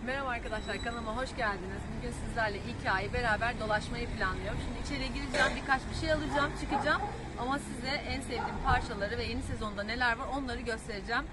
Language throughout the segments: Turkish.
Merhaba arkadaşlar, kanalıma hoş geldiniz. Bugün sizlerle hikayeyi beraber dolaşmayı planlıyorum. Şimdi içeriye gireceğim, birkaç bir şey alacağım, çıkacağım. Ama size en sevdiğim parçaları ve yeni sezonda neler var onları göstereceğim.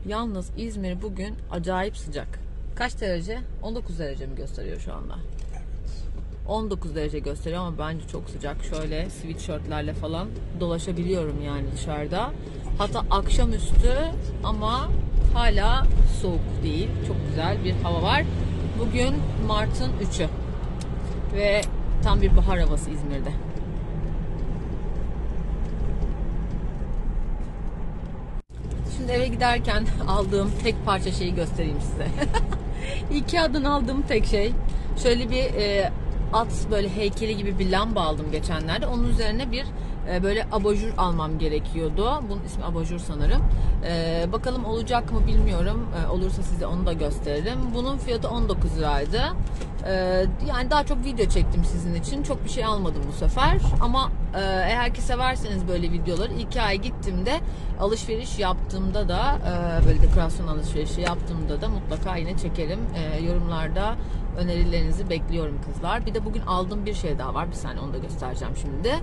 Yalnız İzmir bugün acayip sıcak. Kaç derece? 19 derece mi gösteriyor şu anda? 19 derece gösteriyor ama bence çok sıcak. Şöyle sweatshirtlerle falan dolaşabiliyorum yani dışarıda. Hatta akşamüstü ama hala soğuk değil. Çok güzel bir hava var. Bugün Mart'ın 3'ü ve tam bir bahar havası İzmir'de. Şimdi eve giderken aldığım tek parça şeyi göstereyim size. IKEA'dan aldığım tek şey. Şöyle bir at böyle heykeli gibi bir lamba aldım geçenlerde. Onun üzerine bir böyle abajur almam gerekiyordu. Bunun ismi abajur sanırım. Bakalım olacak mı bilmiyorum. Olursa size onu da gösteririm. Bunun fiyatı 19 liraydı. Yani daha çok video çektim sizin için. Çok bir şey almadım bu sefer. Ama eğer ki severseniz böyle videoları, IKEA'ya gittiğimde alışveriş yaptığımda da böyle dekorasyon alışverişi yaptığımda da mutlaka yine çekerim. Yorumlarda önerilerinizi bekliyorum kızlar. Bir de bugün aldığım bir şey daha var. Bir saniye onu da göstereceğim şimdi.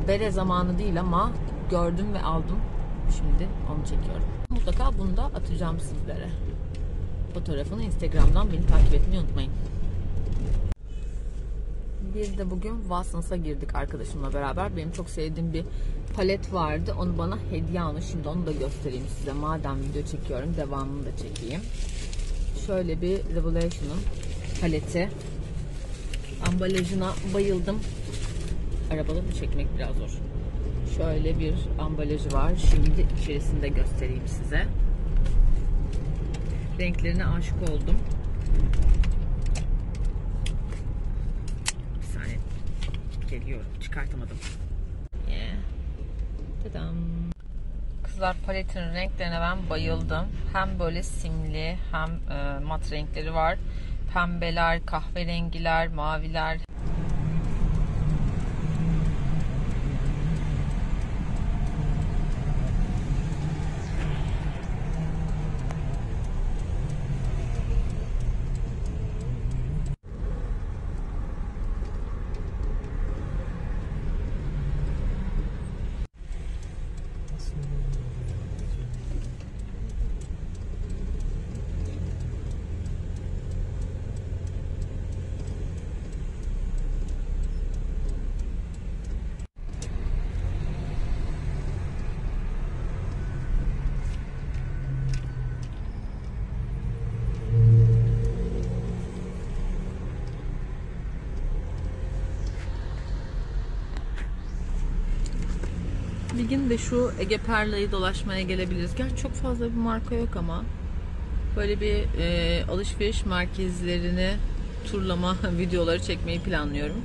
Bere zamanı değil ama gördüm ve aldım. Şimdi onu çekiyorum. Mutlaka bunu da atacağım sizlere. Fotoğrafını Instagram'dan beni takip etmeyi unutmayın. Bir de bugün Watsons'a girdik arkadaşımla beraber. Benim çok sevdiğim bir palet vardı. Onu bana hediye almış. Şimdi onu da göstereyim size. Madem video çekiyorum, devamını da çekeyim. Şöyle bir Revelation'ın paleti. Ambalajına bayıldım. Arabada mı çekmek biraz zor. Şöyle bir ambalajı var. Şimdi içerisinde göstereyim size. Renklerine aşık oldum. Bir saniye. Geliyorum. Çıkartamadım. Tadam. Kızlar, paletin renklerine ben bayıldım. Hem böyle simli hem mat renkleri var. Pembeler, kahverengiler, maviler. Bir gün de şu Ege Perla'yı dolaşmaya gelebiliriz. Gerçi çok fazla bir marka yok ama böyle bir alışveriş merkezlerini turlama videoları çekmeyi planlıyorum.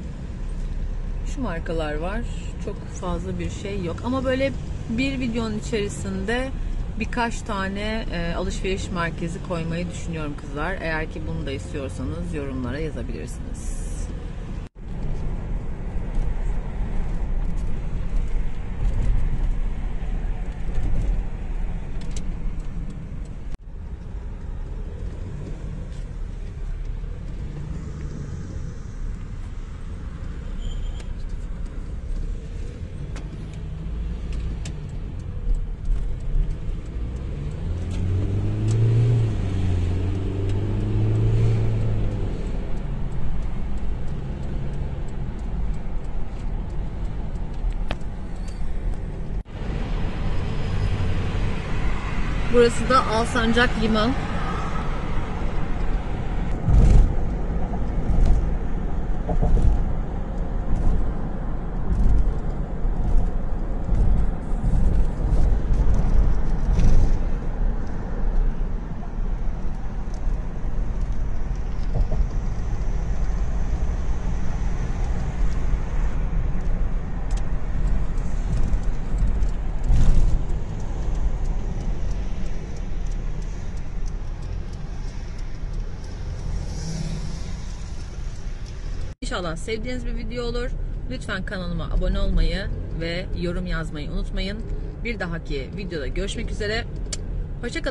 Şu markalar var. Çok fazla bir şey yok. Ama böyle bir videonun içerisinde birkaç tane alışveriş merkezi koymayı düşünüyorum kızlar. Eğer ki bunu da istiyorsanız yorumlara yazabilirsiniz. Burası da Alsancak Liman. İnşallah sevdiğiniz bir video olur. Lütfen kanalıma abone olmayı ve yorum yazmayı unutmayın. Bir dahaki videoda görüşmek üzere. Hoşça kalın.